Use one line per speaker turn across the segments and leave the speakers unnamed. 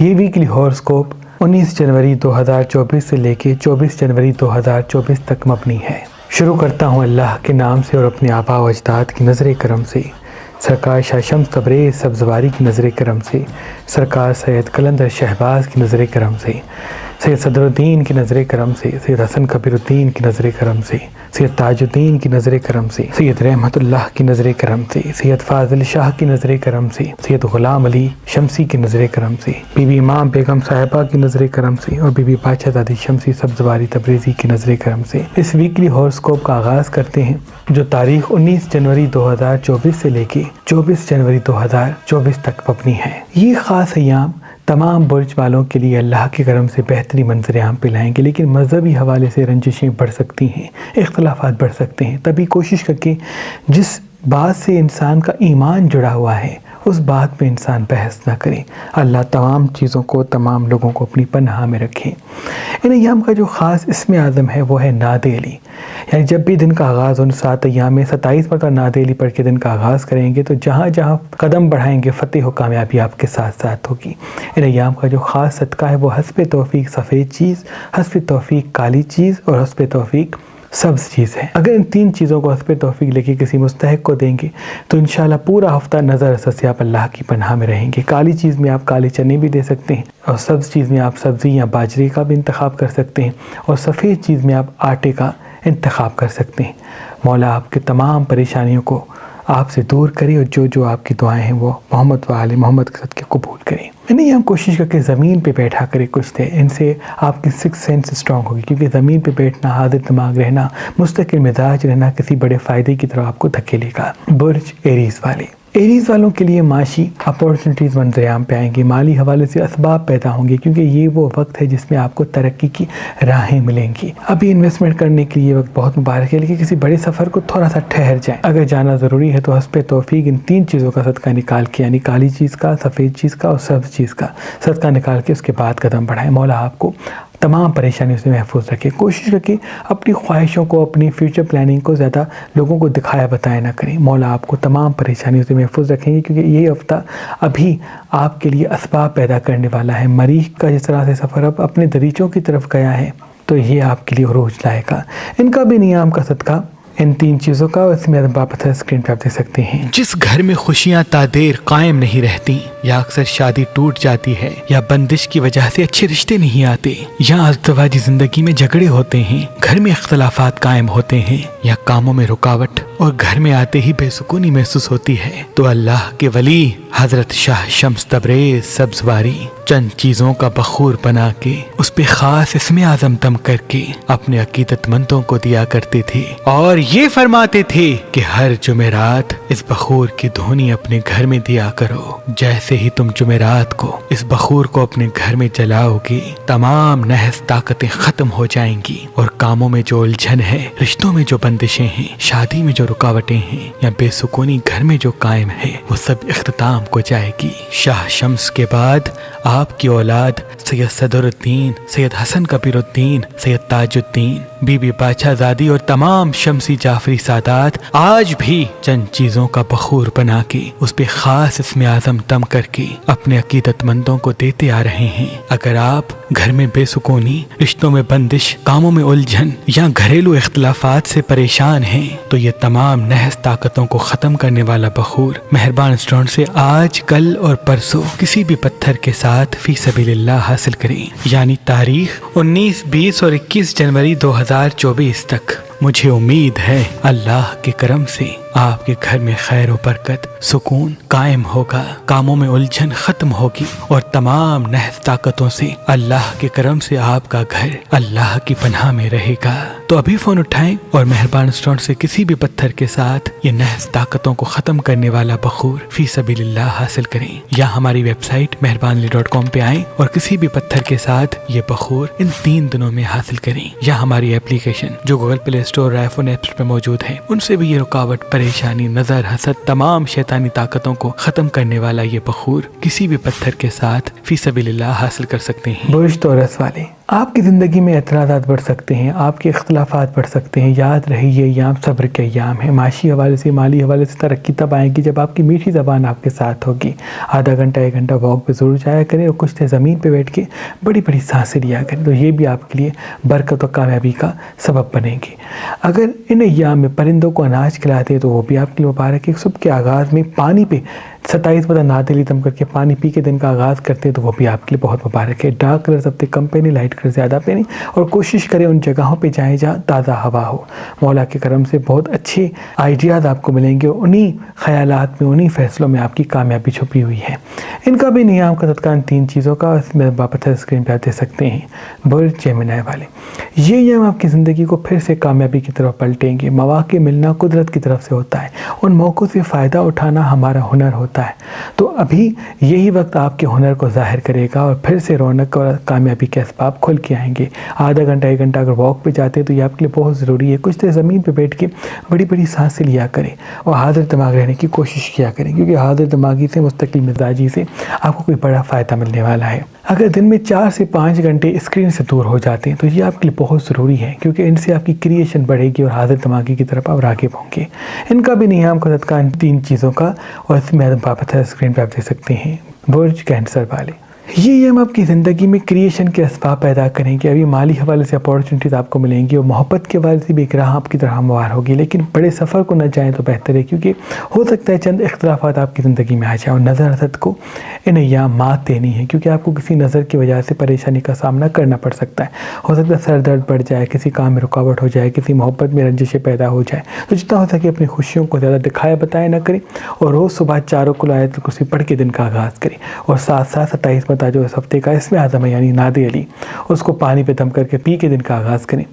یہ ویکلی ہوراسکوپ 19 جنوری 2024 سے لے کے 24 جنوری 2024 تک مبنی ہے۔ شروع کرتا ہوں اللہ کے نام سے اور اپنے آباء و اجداد کی نظر کرم سے، سرکار شاہ شمس تبریز سبزواری کی نظر کرم سے، سرکار سید قلندر شہباز کی نظر کرم سے، سید صدر الدین کی نظر کرم سے، سید حسن کبیر الدین کی نظر کرم سے، سید تاج الدین کی نظر کرم سے، سید رحمت اللہ کی نظر کرم سے، سید فاضل شاہ کی نظر کرم سے، سید غلام علی شمسی کی نظر کرم سے، بی بی امام بیگم صاحبہ کی نظر کرم سے اور بی بی بادشاہ زادی شمسی سبزواری تبریزی کی نظر کرم سے اس ویکلی ہوراسکوپ کا آغاز کرتے ہیں، جو تاریخ 19 جنوری 2024 سے لے کے 24 جنوری 2024 تک مبنی ہے۔ یہ خاص ایام تمام برج والوں کے لیے اللہ کے کرم سے بہتری منظر عام پہ لائیں گے، لیکن مذہبی حوالے سے رنجشیں بڑھ سکتی ہیں، اختلافات بڑھ سکتے ہیں۔ تبھی کوشش کر کے جس بات سے انسان کا ایمان جڑا ہوا ہے اس بات پہ انسان بحث نہ کرے۔ اللہ تمام چیزوں کو، تمام لوگوں کو اپنی پناہ میں رکھے۔ ان ایام کا جو خاص اسم اعظم ہے وہ ہے ناد علی، یعنی جب بھی دن کا آغاز ان 7 ایام میں 27 مرتبہ ناد علی پڑھ کے دن کا آغاز کریں گے تو جہاں جہاں قدم بڑھائیں گے فتح و کامیابی آپ کے ساتھ ساتھ ہوگی۔ ان ایام کا جو خاص صدقہ ہے وہ حسب توفیق سفید چیز، حسب توفیق کالی چیز اور حسب توفیق سبز چیز ہے۔ اگر ان 3 چیزوں کو حسب توفیق لے کے کسی مستحق کو دیں گے تو انشاءاللہ پورا ہفتہ نظر سے آپ اللہ کی پناہ میں رہیں گے۔ کالی چیز میں آپ کالے چنے بھی دے سکتے ہیں اور سبز چیز میں آپ سبزی یا باجرے کا بھی انتخاب کر سکتے ہیں اور سفید چیز میں آپ آٹے کا انتخاب کر سکتے ہیں۔ مولا آپ کے تمام پریشانیوں کو آپ سے دور کرے اور جو آپ کی دعائیں ہیں وہ محمد و آل محمد کے صدقے قبول کریں۔ نہیں، ہم کوشش کر کے زمین پہ بیٹھا کرے کچھ دے، ان سے آپ کی 6 سینس اسٹرانگ ہوگی، کیونکہ زمین پہ بیٹھنا، حاضر دماغ رہنا، مستقل مزاج رہنا کسی بڑے فائدے کی طرف آپ کو دھکیلے گا۔ برج ایریز والے، ایریز والوں کے لیے معاشی اپورچونٹیز منظر عام پہ آئیں گے، مالی حوالے سے اسباب پیدا ہوں گے، کیونکہ یہ وہ وقت ہے جس میں آپ کو ترقی کی راہیں ملیں گی۔ ابھی انویسٹمنٹ کرنے کے لیے وقت بہت مبارک ہے، لیکن کسی بڑے سفر کو تھوڑا سا ٹھہر جائیں۔ اگر جانا ضروری ہے تو حسب توفیق ان 3 چیزوں کا صدقہ نکال کے، یعنی کالی چیز کا، سفید چیز کا اور سبز چیز کا صدقہ نکال کے اس کے بعد قدم بڑھائیں۔ مولا آپ کو تمام پریشانیوں سے محفوظ رکھے۔ کوشش رکھیں اپنی خواہشوں کو، اپنی فیوچر پلاننگ کو زیادہ لوگوں کو دکھایا بتایا نہ کریں۔ مولا آپ کو تمام پریشانیوں سے محفوظ رکھیں گے، کیونکہ یہ ہفتہ ابھی آپ کے لیے اسباب پیدا کرنے والا ہے۔ مریخ کا جس طرح سے سفر اب اپنے دریچوں کی طرف گیا ہے تو یہ آپ کے لیے عروج لائے گا۔ ان کا بھی نیام کا صدقہ ان 3 چیزوں کا اس میں واپس اسکرین پہ آپ دیکھ سکتے ہیں۔
جس گھر میں خوشیاں تا دیر قائم نہیں رہتی، یا اکثر شادی ٹوٹ جاتی ہے، یا بندش کی وجہ سے اچھے رشتے نہیں آتے، یا ازدواجی زندگی میں جھگڑے ہوتے ہیں، گھر میں اختلافات قائم ہوتے ہیں، یا کاموں میں رکاوٹ اور گھر میں آتے ہی بے سکونی محسوس ہوتی ہے، تو اللہ کے ولی حضرت شاہ شمس تبریز سبزواری چند چیزوں کا بخور بنا کے اس پہ خاص اسم اعظم دم کر کے اپنے عقیدت مندوں کو دیا کرتے تھے، اور یہ فرماتے تھے کہ ہر جمعرات اس بخور کی دھونی اپنے گھر میں دیا کرو۔ جیسے ہی تم جمعرات کو اس بخور کو اپنے گھر میں جلاؤ گے، تمام نحس طاقتیں ختم ہو جائیں گی، اور کاموں میں جو الجھن ہے، رشتوں میں جو بندشیں ہیں، شادی میں جو رکاوٹیں ہیں، یا بے سکونی گھر میں جو قائم ہے، وہ سب اختتام کو جائے گی۔ شاہ شمس کے بعد آپ کی اولاد سید صدر الدین، سید حسن کبیر الدین، سید تاج الدین، بی بی بادشاہ زادی اور تمام شمسی جعفری سادات آج بھی چند چیزوں کا بخور بنا کے اس پہ خاص اسم اعظم دم کر کے اپنے عقیدت مندوں کو دیتے آ رہے ہیں۔ اگر آپ گھر میں بے سکونی، رشتوں میں بندش، کاموں میں الجھن یا گھریلو اختلافات سے پریشان ہیں تو یہ تمام نحس طاقتوں کو ختم کرنے والا بخور مہربان اسٹون سے آج، کل اور پرسوں کسی بھی پتھر کے ساتھ فی سبیل اللہ حاصل کریں، یعنی تاریخ 19، 20 اور 21 جنوری 2024 تک۔ مجھے امید ہے اللہ کے کرم سے آپ کے گھر میں خیر و برکت، سکون قائم ہوگا، کاموں میں الجھن ختم ہوگی، اور تمام نحس طاقتوں سے اللہ کے کرم سے آپ کا گھر اللہ کی پناہ میں رہے گا۔ تو ابھی فون اٹھائیں اور مہربان اسٹون سے کسی بھی پتھر کے ساتھ یہ نحس طاقتوں کو ختم کرنے والا بخور فی سبیل اللہ حاصل کریں، یا ہماری ویب سائٹ مہربان.com پہ آئیں اور کسی بھی پتھر کے ساتھ یہ بخور ان 3 دنوں میں حاصل کریں، یا ہماری اپلیکیشن جو گوگل پلے اسٹور اور آئی فون ایپس پہ موجود ہے ان سے بھی یہ رکاوٹ، پریشانی، نظر، حسد، تمام شیطانی طاقتوں کو ختم کرنے والا یہ بخور کسی بھی پتھر کے ساتھ فی سبیل اللہ حاصل کر سکتے ہیں۔
برج توراس والے، آپ کی زندگی میں اعتراضات بڑھ سکتے ہیں، آپ کے اختلافات بڑھ سکتے ہیں، یاد رہے یہ ایام صبر کے ایام ہیں۔ معاشی حوالے سے، مالی حوالے سے ترقی تب آئے گی جب آپ کی میٹھی زبان آپ کے ساتھ ہوگی۔ آدھا گھنٹہ 1 گھنٹہ واک پہ ضرور جایا کریں اور کچھ دیر زمین پہ بیٹھ کے بڑی بڑی سانسیں لیا کریں، تو یہ بھی آپ کے لیے برکت اور کامیابی کا سبب بنے گی۔ اگر ان ایام میں پرندوں کو اناج کھلاتے ہیں تو وہ بھی آپ کے لیے مبارک ہے۔ صبح کے آغاز میں پانی پہ 27 پتہ نعت علی دم کر کے پانی پی کے دن کا آغاز کرتے ہیں تو وہ بھی آپ کے لیے بہت مبارک ہے۔ ڈارک کلر اپنے کم پہنیں، لائٹ کلر زیادہ پہنیں اور کوشش کریں ان جگہوں پہ جائیں جہاں تازہ ہوا ہو۔ مولا کے کرم سے بہت اچھے آئیڈیاز آپ کو ملیں گے، انہی خیالات میں، انہی فیصلوں میں آپ کی کامیابی چھپی ہوئی ہے۔ ان کا بھی نظام کا صدقہ ان 3 چیزوں کا اس میں واپس اسکرین پہ آپ دے سکتے ہیں۔ برج جیمنائی والے، یہ ایام آپ کی زندگی کو پھر سے کامیابی کی طرف پلٹیں گے۔ مواقع ملنا قدرت کی طرف سے ہوتا ہے، ان موقعوں سے فائدہ اٹھانا ہمارا ہنر ہوتا ہے، تو ابھی یہی وقت آپ کے ہنر کو ظاہر کرے گا اور پھر سے رونق اور کامیابی کے اسباب کھل کے آئیں گے۔ آدھا گھنٹہ 1 گھنٹہ اگر واک پہ جاتے ہیں تو یہ آپ کے لیے بہت ضروری ہے۔ کچھ دیر زمین پہ بیٹھ کے بڑی بڑی سانسیں لیا کریں اور حاضر دماغ رہنے کی کوشش کیا کریں، کیونکہ حاضر دماغی سے، مستقل مزاجی سے آپ کو کوئی بڑا فائدہ ملنے والا ہے۔ اگر دن میں 4 سے 5 گھنٹے اسکرین سے دور ہو جاتے ہیں تو یہ آپ کے لیے بہت ضروری ہے، کیونکہ ان سے آپ کی کریشن بڑھے گی اور حاضر دماغی کی طرف آپ راغب ہوں گے۔ ان کا بھی نیام کا صدقہ ان 3 چیزوں کا اور اس میں واپس اسکرین پہ آپ دے سکتے ہیں۔ برج کینسر والے، یہ ہم آپ کی زندگی میں کریشن کے اسباب پیدا کریں گے۔ ابھی مالی حوالے سے اپارچونیٹیز آپ کو ملیں گی اور محبت کے حوالے سے بھی ایک راہ آپ کی طرح ہموار ہوگی، لیکن بڑے سفر کو نہ جائیں تو بہتر ہے، کیونکہ ہو سکتا ہے چند اختلافات آپ کی زندگی میں آ جائیں اور نظر حسد کو ان ایام مات دینی ہے، کیونکہ آپ کو کسی نظر کی وجہ سے پریشانی کا سامنا کرنا پڑ سکتا ہے۔ ہو سکتا ہے سر درد بڑھ جائے، کسی کام میں رکاوٹ ہو جائے، کسی محبت میں رنجشیں پیدا ہو جائے، تو جتنا ہو سکے اپنی خوشیوں کو زیادہ دکھایا بتایا نہ کریں اور روز صبح 4 کل آیت الکرسی پڑھ کے دن کا آغاز کریں، اور ساتھ ساتھ 27 مرتبہ جو اس ہفتے کا اسم اعظم ہے یعنی نعت علی، اس کو پانی پہ دم کر کے پی کے دن کا آغاز کریں۔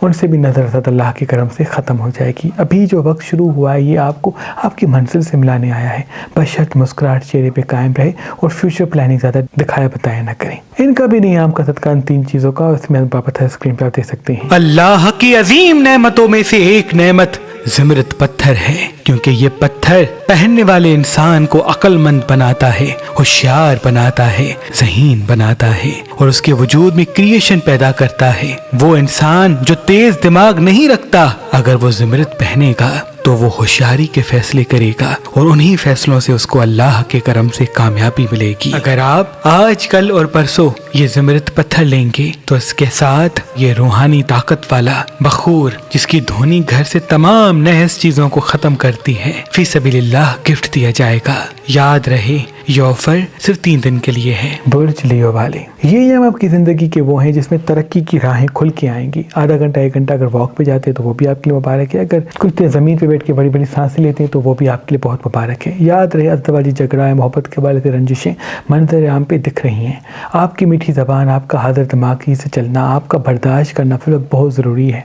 ان سے بھی نظر حسد اللہ کے کرم سے ختم ہو جائے گی۔ ابھی جو وقت شروع ہوا ہے یہ آپ کو آپ کی منزل سے ملانے آیا ہے، بشرط مسکراہٹ چہرے پہ قائم رہے اور فیوچر پلاننگ زیادہ دکھایا بتایا نہ کریں۔ ان کا بھی نیام کا صدقہ ان 3 چیزوں کا اس میں واپس اسکرین پہ آپ دے سکتے ہیں۔
اللہ کی عظیم نعمتوں میں سے ایک نعمت زمرد پتھر ہے، کیونکہ یہ پتھر پہننے والے انسان کو عقل مند بناتا ہے، ہوشیار بناتا ہے، ذہین بناتا ہے اور اس کے وجود میں کریشن پیدا کرتا ہے۔ وہ انسان جو تیز دماغ نہیں رکھتا، اگر وہ زمرد پہنے گا تو وہ ہوشیاری کے فیصلے کرے گا اور انہی فیصلوں سے اس کو اللہ کے کرم سے کامیابی ملے گی۔ اگر آپ آج کل اور پرسوں یہ زمرد پتھر لیں گے تو اس کے ساتھ یہ روحانی طاقت والا بخور، جس کی دھونی گھر سے تمام نحس چیزوں کو ختم کرتی ہے، فی سبیل اللہ گفٹ دیا جائے گا۔ یاد رہے یہ آفر صرف 3 دن کے لیے ہے۔
برج لیو والے، یہ ہم آپ کی زندگی کے وہ ہیں جس میں ترقی کی راہیں کھل کے آئیں گی۔ آدھا گھنٹہ 1 گھنٹہ اگر واک پہ جاتے ہیں تو وہ بھی آپ کے لیے مبارک ہے۔ اگر کچھ دیر زمین پہ بیٹھ کے بڑی بڑی سانسیں لیتے ہیں تو وہ بھی آپ کے لیے بہت مبارک ہے۔ یاد رہے ازدواجی جھگڑا ہے، محبت کے حوالے سے رنجشیں منظر عام پہ دکھ رہی ہیں۔ آپ کی میٹھی زبان، آپ کا حاضر دماغی سے چلنا، آپ کا برداشت کرنا فی الوقت بہت ضروری ہے۔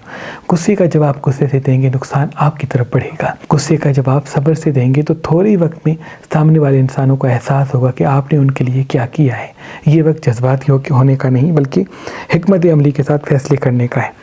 غصے کا جواب غصے سے دیں گے نقصان آپ کی طرف بڑھے گا، غصے کا جواب صبر سے دیں گے تو تھوڑے وقت میں سامنے والے انسانوں کو احساس ہوگا کہ آپ نے ان کے لیے کیا کیا ہے۔ یہ وقت جذباتی ہونے کا نہیں بلکہ حکمت عملی کے ساتھ فیصلے کرنے کا ہے۔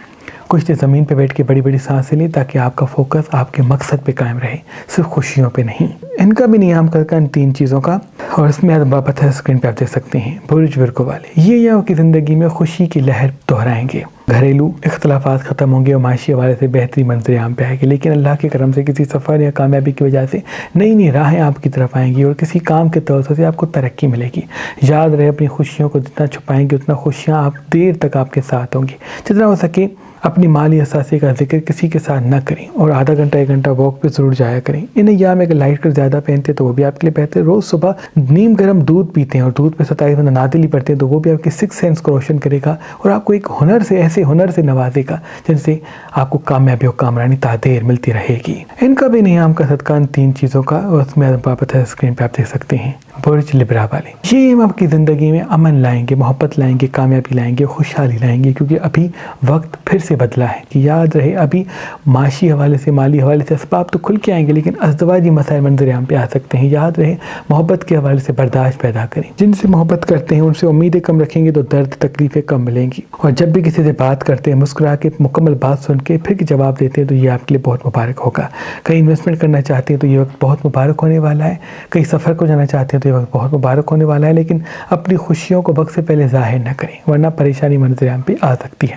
کچھ دیر زمین پہ بیٹھ کے بڑی بڑی سانسیں لیں تاکہ آپ کا فوکس آپ کے مقصد پہ قائم رہے، صرف خوشیوں پہ نہیں۔ ان کا بھی نیام کر ان 3 چیزوں کا اور اس میں واپس ہے اسکرین پہ آپ دیکھ سکتے ہیں۔ برج ورگو والے، یہ آپ کی زندگی میں خوشی کی لہر دہرائیں گے، گھریلو اختلافات ختم ہوں گے اور معاشی حوالے سے بہتری منظر عام پہ آئے گی، لیکن اللہ کے کرم سے کسی سفر یا کامیابی کی وجہ سے نئی نئی راہیں آپ کی طرف آئیں گی اور کسی کام کے توسط سے آپ کو ترقی ملے گی۔ یاد رہے اپنی خوشیوں کو جتنا چھپائیں گے اتنا خوشیاں آپ دیر تک آپ کے ساتھ ہوں گی۔ جتنا ہو سکے اپنی مالی اثاثے کا ذکر کسی کے ساتھ نہ کریں اور آدھا گھنٹہ 1 گھنٹہ واک پہ ضرور جایا کریں۔ ان ایام میں اگر لائٹ کر زیادہ پہنتے تو وہ بھی آپ کے لیے بہتر ہے۔ روز صبح نیم گرم دودھ پیتے ہیں اور دودھ پہ 27 نعت علی پڑھتے ہیں تو وہ بھی آپ کے 6 سینس کو روشن کرے گا اور آپ کو ایک ہنر سے، ایسے ہنر سے نوازے گا جن سے آپ کو کامیابی اور کامرانی تعدیر ملتی رہے گی۔ ان کا بھی نیام کا صدقہ ان 3 چیزوں کا اور اس میں واپس ہے اسکرین پہ آپ دیکھ سکتے ہیں۔ برج لبرا والے، یہ ہم آپ کی زندگی میں امن لائیں گے، محبت لائیں گے، کامیابی لائیں گے، خوشحالی لائیں گے، کیونکہ ابھی وقت پھر سے بدلا ہے کہ یاد رہے ابھی معاشی حوالے سے، مالی حوالے سے اسباب تو کھل کے آئیں گے لیکن ازدواجی مسائل منظر عام پہ آ سکتے ہیں۔ یاد رہے محبت کے حوالے سے برداشت پیدا کریں، جن سے محبت کرتے ہیں ان سے امیدیں کم رکھیں گے تو درد تکلیفیں کم ملیں گی، اور جب بھی کسی سے بات کرتے ہیں مسکرا کے مکمل بات سن کے پھر جواب دیتے ہیں تو یہ آپ کے لیے بہت مبارک ہوگا۔ کہیں انویسٹمنٹ کرنا چاہتے ہیں تو یہ وقت بہت مبارک ہونے والا ہے، کہیں سفر کو جانا چاہتے ہیں تو یہ وقت بہت مبارک ہونے والا ہے، لیکن اپنی خوشیوں کو وقت سے پہلے ظاہر نہ کریں ورنہ پریشانی منظر عام پہ آ سکتی ہے۔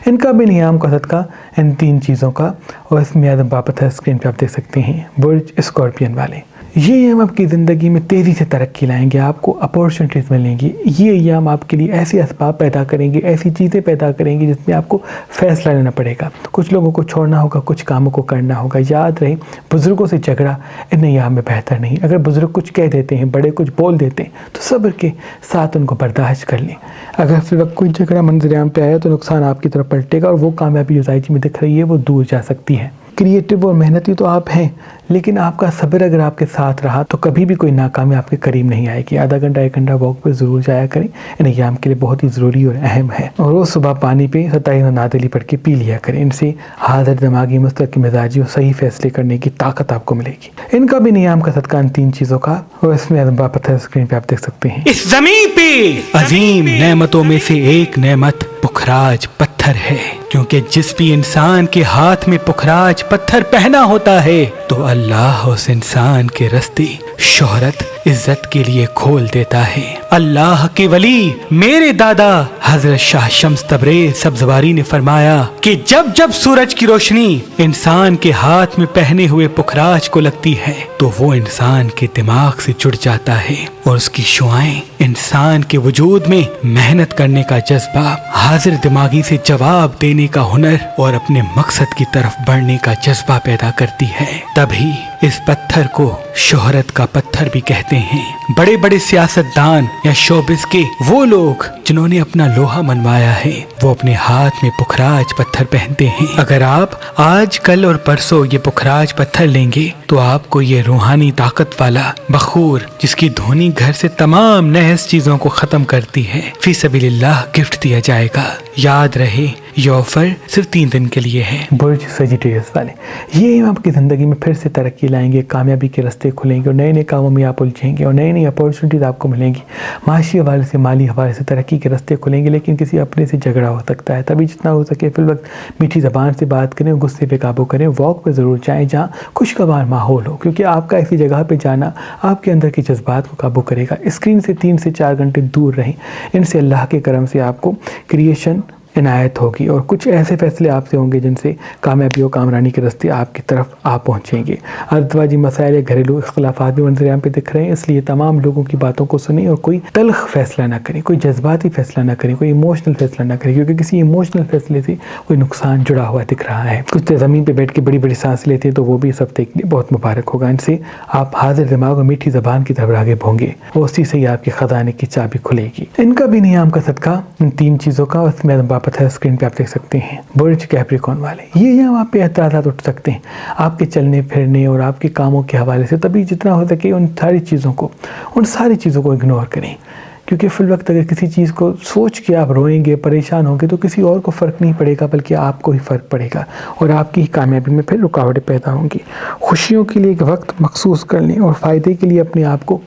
ان کا بھی نیام کا صدقہ ان 3 چیزوں کا، اور اس میں اعظم بابت ہے، اسکرین پہ آپ دیکھ سکتے ہیں، برج اسکارپین والے۔ یہ ایام آپ کی زندگی میں تیزی سے ترقی لائیں گے، آپ کو اپورچونیٹیز ملیں گی۔ یہ ایام آپ کے لیے ایسے اسباب پیدا کریں گے، ایسی چیزیں پیدا کریں گے جس میں آپ کو فیصلہ لینا پڑے گا، کچھ لوگوں کو چھوڑنا ہوگا، کچھ کاموں کو کرنا ہوگا۔ یاد رہے، بزرگوں سے جھگڑا ان ایام میں بہتر نہیں۔ اگر بزرگ کچھ کہہ دیتے ہیں، بڑے کچھ بول دیتے ہیں، تو صبر کے ساتھ ان کو برداشت کر لیں۔ اگر فی الوقت کوئی جھگڑا منظر عام پہ آیا تو نقصان آپ کی طرف پلٹے گا، اور وہ کامیابی جو زائچی میں دکھ رہی ہے وہ دور جا سکتی ہے۔ کریٹو اور محنتی تو آپ ہیں، لیکن آپ کا صبر اگر آپ کے ساتھ رہا تو کبھی بھی کوئی ناکامی آپ کے قریب نہیں آئے گی۔ آدھا گھنٹہ 1 گھنٹہ واک پہ ضرور جایا کریں، ان ایام کے لیے بہت ہی ضروری اور اہم ہے۔ اور روز صبح پانی پہ 27 نادلی پڑھ کے پی لیا کریں، ان سے حاضر دماغی، مستقل مزاجی اور صحیح فیصلے کرنے کی طاقت آپ کو ملے گی۔ ان کا بھی نیام کا صدقہ ان 3 چیزوں کا، اور اس میں اعظم بابت ہے، اسکرین پہ آپ دیکھ سکتے ہیں۔
اس زمین پہ عظیم نعمتوں میں سے ایک نعمت پخراج پتھر ہے، کیونکہ جس بھی انسان کے ہاتھ میں پخراج پتھر پہنا ہوتا ہے تو اللہ اس انسان کے راستے شہرت، عزت کے لیے کھول دیتا ہے۔ اللہ کے ولی میرے دادا حضرت شاہ شمس تبریز سبزواری نے فرمایا کہ جب جب سورج کی روشنی انسان کے ہاتھ میں پہنے ہوئے پخراج کو لگتی ہے تو وہ انسان کے دماغ سے جڑ جاتا ہے، اور اس کی شعائیں انسان کے وجود میں محنت کرنے کا جذبہ، حاضر دماغی سے جواب دینے کا ہنر اور اپنے مقصد کی طرف بڑھنے کا جذبہ پیدا کرتی ہے۔ تبھی اس پتھر کو شہرت کا پتھر بھی کہتے ہیں۔ بڑے بڑے سیاستدان یا شوبز کے وہ لوگ جنہوں نے اپنا لوہا منوایا ہے، وہ اپنے ہاتھ میں پخراج پتھر پہنتے ہیں۔ اگر آپ آج کل اور پرسوں یہ پخراج پتھر لیں گے تو آپ کو یہ روحانی طاقت والا بخور، جس کی دھونی گھر سے تمام نحس چیزوں کو ختم کرتی ہے، فی سبیل اللہ گفٹ دیا جائے گا۔ یاد رہے، یہ آفر صرف 3 دن کے لیے ہے۔
برج سیجیٹیریس والے، یہ آپ کی زندگی میں پھر سے ترقی لائیں گے، کامیابی کے راستے کھلیں گے، اور نئے نئے کاموں میں آپ الجھیں گے، اور نئی نئی اپورچونیٹیز آپ کو ملیں گی۔ معاشی حوالے سے، مالی حوالے سے ترقی کے راستے کھلیں گے، لیکن کسی اپنے سے جھگڑا ہو سکتا ہے۔ تبھی جتنا ہو سکے فی الوقت میٹھی زبان سے بات کریں، غصے پہ قابو کریں، واک پہ ضرور جائیں جہاں خوشگوار ماحول ہو، کیونکہ آپ کا ایسی جگہ پہ جانا آپ کے اندر کے جذبات کو قابو کرے گا۔ اسکرین سے 3 سے 4 گھنٹے دور رہیں، ان سے اللہ کے کرم سے آپ کو کریشن عنایت ہوگی، اور کچھ ایسے فیصلے آپ سے ہوں گے جن سے کامیابی و کامرانی کے راستے آپ کی طرف آپ پہنچیں گے۔ ازدواجی مسائل، گھریلو اختلافات بھی منظر عام پہ دکھ رہے ہیں، اس لیے تمام لوگوں کی باتوں کو سنیں اور کوئی تلخ فیصلہ نہ کریں، کوئی جذباتی فیصلہ نہ کریں، کوئی ایموشنل فیصلہ نہ کریں، کیونکہ کسی ایموشنل فیصلے سے کوئی نقصان جڑا ہوا دکھ رہا ہے۔ کچھ زمین پہ بیٹھ کے بڑی بڑی سانس لیتے ہیں تو وہ بھی اس ہفتے کے لیے بہت مبارک ہوگا، ان سے آپ حاضر دماغ اور میٹھی زبان کی طرف راغب ہوں گے، اور اسی سے ہی آپ کے خزانے کی چابی کھلے گی۔ ان کا بھی نیام کا صدقہ ان 3 چیزوں کا، اس میں بابت ہے، اسکرین پہ آپ دیکھ سکتے ہیں۔ برج کیپریکون والے، یہ یہاں آپ پہ اعتراضات اٹھ سکتے ہیں آپ کے چلنے پھرنے اور آپ کے کاموں کے حوالے سے، تبھی جتنا ہو سکے ان ساری چیزوں کو اگنور کریں، کیونکہ فی الوقت اگر کسی چیز کو سوچ کے آپ روئیں گے، پریشان ہوں گے، تو کسی اور کو فرق نہیں پڑے گا بلکہ آپ کو ہی فرق پڑے گا، اور آپ کی کامیابی میں پھر رکاوٹیں پیدا ہوں گی۔ خوشیوں کے لیے ایک وقت مخصوص کر لیں، اور فائدے کے لیے اپنے آپ کو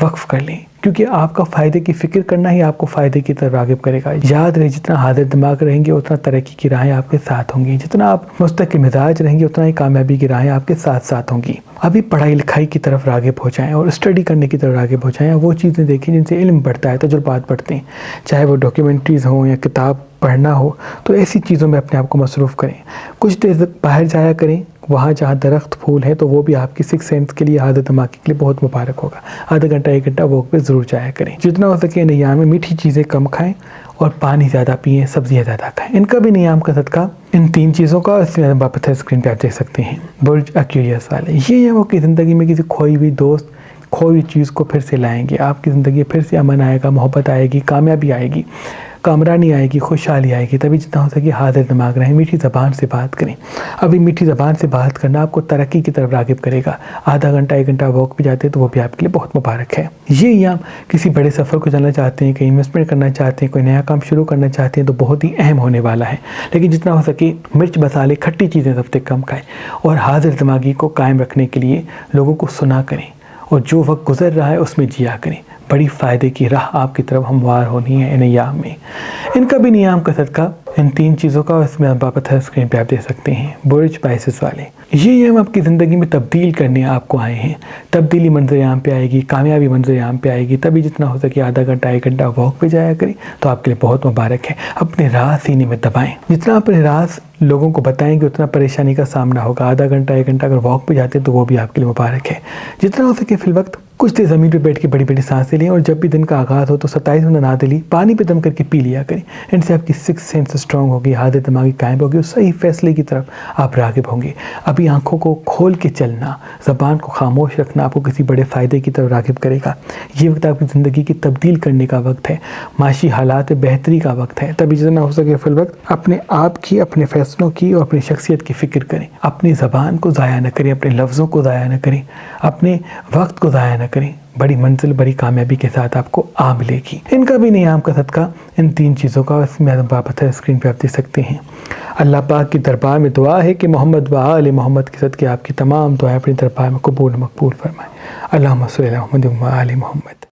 وقف کر لیں، کیونکہ آپ کا فائدے کی فکر کرنا ہی آپ کو فائدے کی طرف راغب کرے گا۔ یاد رہے، جتنا حاضر دماغ رہیں گے اتنا ترقی کی راہیں آپ کے ساتھ ہوں گی، جتنا آپ مستقل مزاج رہیں گے اتنا ہی کامیابی کی راہیں آپ کے ساتھ ساتھ ہوں گی۔ ابھی پڑھائی لکھائی کی طرف راغب ہو جائیں اور اسٹڈی کرنے کی طرف راغب ہو جائیں، وہ چیزیں دیکھیں جن سے علم بڑھتا ہے، تجربات بڑھتے ہیں، چاہے وہ ڈاکیومنٹریز ہوں یا کتاب پڑھنا ہو، تو ایسی چیزوں میں اپنے آپ کو مصروف کریں۔ کچھ دیر باہر جایا کریں، وہاں جہاں درخت پھول ہے تو وہ بھی آپ کی 6 سینس کے لیے، حاضر دماغ کے لیے بہت مبارک ہوگا۔ آدھا گھنٹہ 1 گھنٹہ واک پہ ضرور جایا کریں، جتنا ہو سکے نیام میں میٹھی چیزیں کم کھائیں اور پانی زیادہ پئیں، سبزیاں زیادہ کھائیں۔ ان کا بھی نیام کا صدقہ ان 3 چیزوں کا، اس میں بابت ہے، اسکرین پہ آپ دیکھ سکتے ہیں۔ برج ایکویریس والے، یہ وہ کی زندگی میں کسی کھوئی ہوئی دوست، کھوئی ہوئی چیز کو پھر سے لائیں گے، آپ کی زندگی پھر سے امن آئے گا، محبت آئے گی، کامیابی آئے گی، کامرانی آئے گی، خوشحالی آئے گی۔ تبھی جتنا ہو سکے حاضر دماغ رہیں، میٹھی زبان سے بات کریں۔ ابھی میٹھی زبان سے بات کرنا آپ کو ترقی کی طرف راغب کرے گا۔ آدھا گھنٹہ 1 گھنٹہ واک پہ جاتے ہیں تو وہ بھی آپ کے لیے بہت مبارک ہے۔ یہ ایام کسی بڑے سفر کو جانا چاہتے ہیں، کہیں انویسٹمنٹ کرنا چاہتے ہیں، کوئی نیا کام شروع کرنا چاہتے ہیں تو بہت ہی اہم ہونے والا ہے، لیکن جتنا ہو سکے مرچ مسالے کھٹی چیزیں سب سے کم کھائیں، اور حاضر دماغی کو قائم رکھنے کے لیے لوگوں کو سنا کریں، اور جو وقت گزر رہا ہے اس میں جیا کریں۔ بڑی فائدے کی راہ آپ کی طرف ہموار ہونی ہے ان ایام میں۔ ان کا بھی نیام کا صدقہ ان 3 چیزوں کا اس میں بابت ہے اسکرین پہ آپ دیکھ سکتے ہیں، برج پائسس والے۔ یہ ہم آپ کی زندگی میں تبدیل کرنے آپ کو آئے ہیں۔ تبدیلی منظر عام پہ آئے گی، کامیابی منظر عام پہ آئے گی، تبھی جتنا ہو سکے آدھا گھنٹہ 1 گھنٹہ واک پہ جایا کریں تو آپ کے لیے بہت مبارک ہے۔ اپنے راز سینے میں دبائیں، جتنا اپنے راز لوگوں کو بتائیں گے اتنا پریشانی کا سامنا ہوگا۔ آدھا گھنٹہ 1 گھنٹہ اگر واک پہ جاتے ہیں تو وہ بھی آپ کے لیے مبارک ہے۔ جتنا ہو سکے فی الوقت کچھ دیر زمین پہ بیٹھ کے بڑی بڑی سانسیں لیں، اور جب بھی دن کا آغاز ہو تو 27 منٹ نادلی پانی پہ دم کر کے پی لیا کریں۔ ان سے آپ کی 6 سینس اسٹرانگ ہوگی، حالت دماغی قائم ہوگی اور صحیح فیصلے کی طرف آپ راغب ہوں گے۔ ابھی آنکھوں کو کھول کے چلنا، زبان کو خاموش رکھنا آپ کو کسی بڑے فائدے کی طرف راغب کرے گا۔ یہ وقت آپ کی زندگی کی تبدیل کرنے کا وقت ہے، معاشی حالات میں بہتری کا وقت ہے۔ تبھی جتنا ہو سکے فی الوقت اپنے آپ کی، اپنے فیصلوں کی اور اپنی شخصیت کی فکر کریں۔ اپنی زبان کو ضائع نہ کریں، اپنے لفظوں کو ضائع نہ کریں، اپنے وقت کو ضائع نہ کریں۔ بڑی منزل، بڑی کامیابی کے ساتھ آپ کو آ ملے گی۔ ان کا بھی نیام کا صدقہ ان 3 چیزوں کا اس میں بابت ہے اسکرین پہ آپ دیکھ سکتے ہیں۔ اللہ پاک کی دربار میں دعا ہے کہ محمد و آل محمد کے صدقے آپ کی تمام دعائیں اپنے دربار میں قبول مقبول فرمائے۔ اللہم صلی علی محمد و آل محمد۔